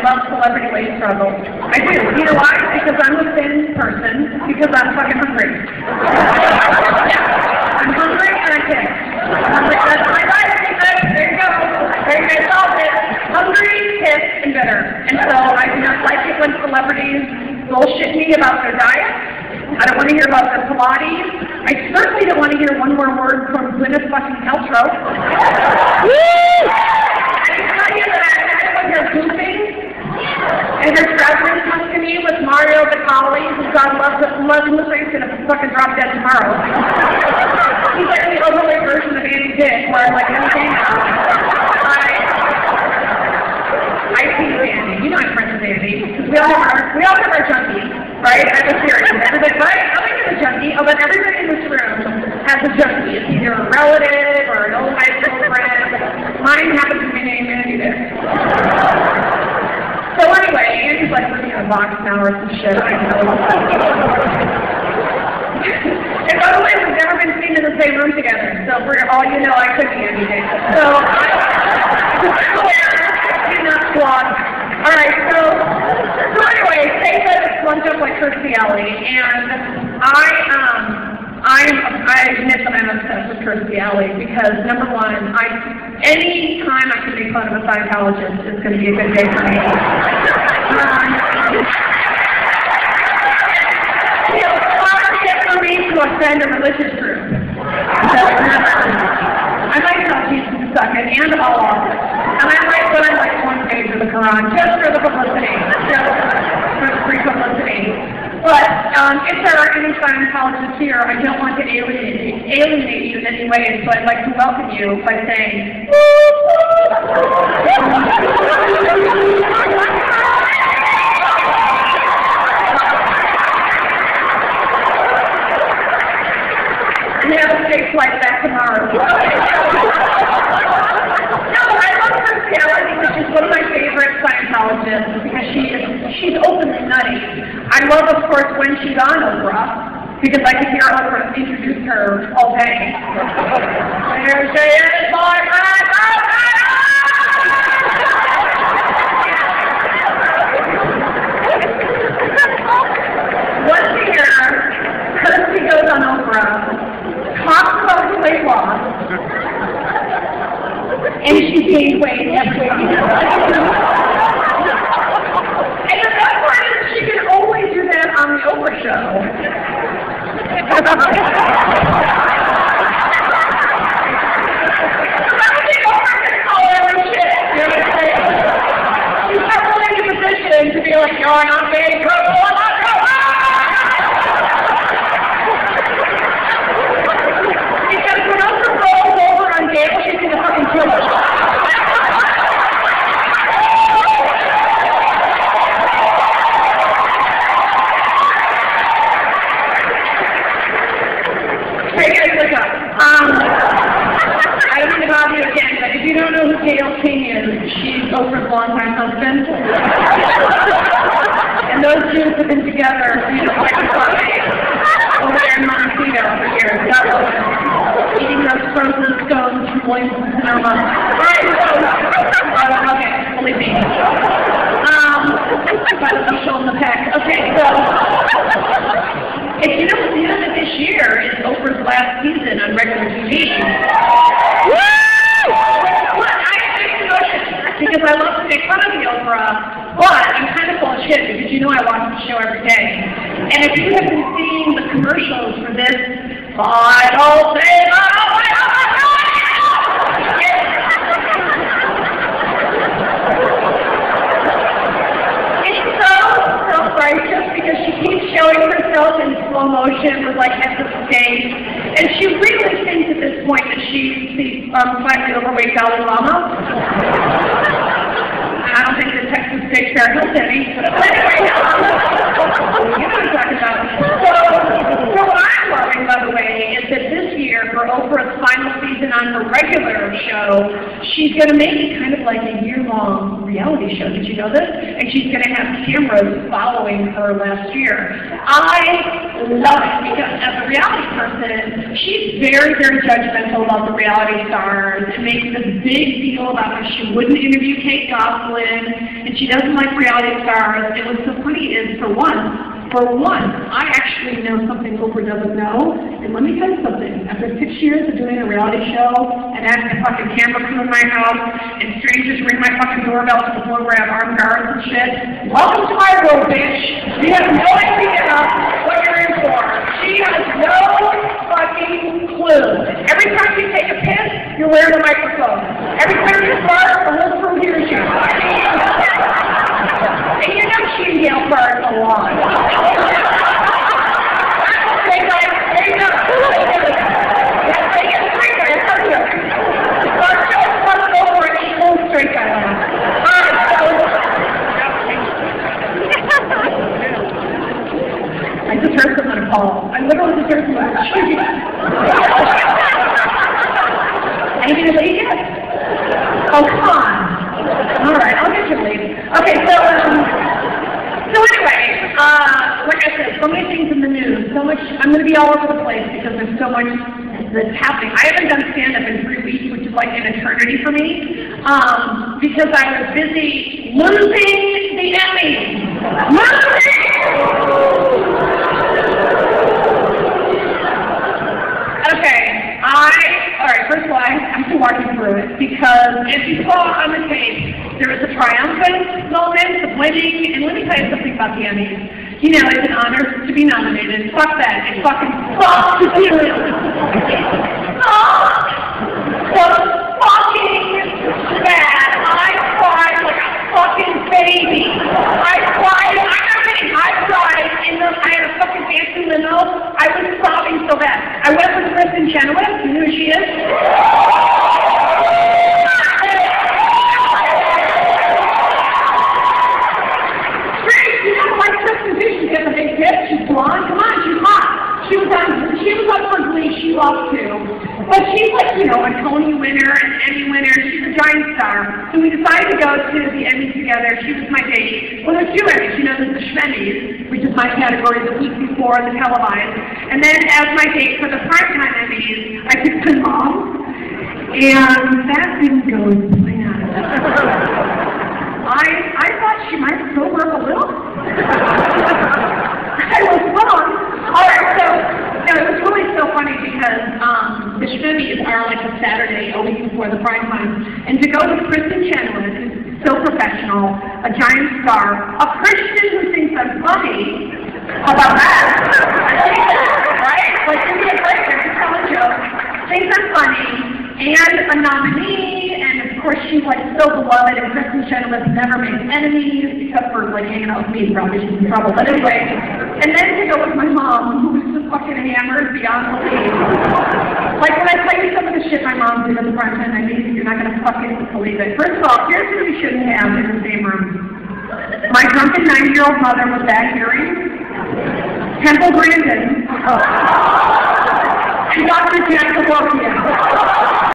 love celebrity weight struggle. I do. You know why? Because I'm a thin person. Because I'm fucking hungry. I'm hungry and I can't. That's my diet. There you go. There you go. Solved it. Hungry, pissed, and bitter. And so I do not like it when celebrities bullshit me about their diet. I don't want to hear about their Pilates. I certainly don't want to hear one more word from Gwyneth fucking Paltrow. I can tell you that I had when they're goofing, and her traveling comes to me with Mario Batali, who God loves Muslims, going to fucking drop dead tomorrow. He's like the overlay version of Andy Dick, where I'm like, anything I see Andy. You know I'm friends with Andy. We all have our junkies, right? I'm a serious. Everybody, right? I'm a junkie. Oh, but everybody in this room has a junkie. It's either a relative or an old high school friend. Mine happens to be named Andy Dick. So anyway, Andy's like living in a box now or some shit. I know. And by the way, we've never been seen in the same room together. So for all you know, I could be Andy Dick. So I'm aware. Not squad. Alright, so anyway, say that it's lunch up like Kirstie Alley, and I admit that I'm obsessed with Kirstie Alley because number one, any time I can make fun of a Scientologist is going to be a good day for me. It's hard for me to offend a religious group. I might tell Jesus to suck it and all off it. And I might put on like one page of the Quran just for the publicity, just for the free publicity. But if there are any Scientologists here, I don't want to alienate you in any way, so I'd like to welcome you by saying, we have a big flight back tomorrow. No, I love Kirstie Alley because she's one of my favorite Scientologists because she's openly nutty. I love, of course, when she's on Oprah because I can hear Oprah introduce her all day. There she is, my friend! Once a year, Kirstie goes on Oprah, talks about her weight loss, and she gained weight every time. And the best part is she can only do that on the Oprah show. I don't think Oprah can call every shit. You know what I'm saying? She's not really in a position to be like, you're not being trouble, I'm not trouble. Because when Oprah rolls over on Gail, she's going to fucking kill her. Hey guys, look up. I don't mean to bother you again, but if you don't know who Gail King is, she's Oprah's longtime husband. And those two have been together, you know, like over there in Montecito for years. God love them. Eating those frozen scones from Williamson Sonoma. Alright, okay, believe me. By the show in the pack. Okay, so if you know the end of this year is Oprah's last season on regular TV. Woo! Because I love to make fun of the Oprah, but I'm kind of full of shit because you know I watch the show every day. And if you have been seeing the commercials for this, I don't say it's so self-righteous because she keeps showing herself in slow motion with like head to stage. And she really thinks at this point that she's the slightly overweight Dalai Lama. I don't think the Texas State Fair helped any. But anyway, you know what I'm talking about. So what I'm loving, by the way, is that this year, for Oprah's final season on her regular show, she's going to make it kind of like a year-long reality show. Did you know this? And she's going to have cameras following her last year. I love it because as a reality person, she's very, very judgmental about the reality stars and makes this big deal about how she wouldn't interview Kate Gosselin, and she She doesn't like reality stars. And what's so funny is, for one, I actually know something Oprah doesn't know. And let me tell you something. After 6 years of doing a reality show and having a fucking camera crew in my house and strangers ring my fucking doorbell to the floor where I have armed guards and shit, welcome to my world, bitch. You have no idea what you're in for. She has no fucking clue. Every time you take a piss, you're wearing a microphone. Every time you fart, the whole crew hears you. And you know she and Gail fart a lot. They know. They get straight guy, I tell you. Fart just fucking over an evil straight guy. I just heard someone call. I literally just heard someone shoot. Anything to leave yet? Oh, come on. All right, I'll get you later. Okay, so anyway, like I said, so many things in the news, so much, I'm going to be all over the place because there's so much that's happening. I haven't done stand-up in 3 weeks, which is like an eternity for me, because I was busy losing the Emmy. Okay, alright, first of all, I'm still walking through it, because as you saw on the tape, there was a triumphant moment of winning, and let me tell you something about the Emmys. You know, it's an honor to be nominated. Fuck that. It fucking sucks. So fucking bad. I cried like a fucking baby. I cried. I'm not kidding. I cried. I had a fucking dancing limo. I was sobbing so bad. I went with Griffin. You know who she is? She's got a big tip, she's blonde, come on, she's hot. She was up for Glee, she lost too. But she's like, you know, a Tony winner, an Emmy winner, she's a giant star. So we decided to go to the Emmys together. She was my date. Well, there's 2 Emmys, you know, there's the Schmemmys, which is my category the week before, the televised. And then as my date for the primetime Emmys, I picked my mom. And that didn't go as planned. I thought she might sober up a little. I was wrong. Alright, so it was really so funny because the Schmemmys are like a Saturday, a week before the prime time. And to go with Kristen Chenoweth, who's so professional, a giant star, a Christian who thinks I'm funny, how about that? Right? Like, you're being great, you're telling jokes, thinks I'm funny, and a nominee, and of course she's like so beloved, and Kristen Chenoweth never makes enemies, except for like hanging out with me, probably she's in trouble, but anyway. And then to go with my mom, who was just fucking hammered beyond belief. Like when I tell you some of the shit my mom did at the front end, I mean, you're not going to fucking believe it. First of all, here's what we shouldn't have in the same room. My drunken 9-year-old mother with bad hearing, Temple Grandin, and Dr. Jack Kevorkian.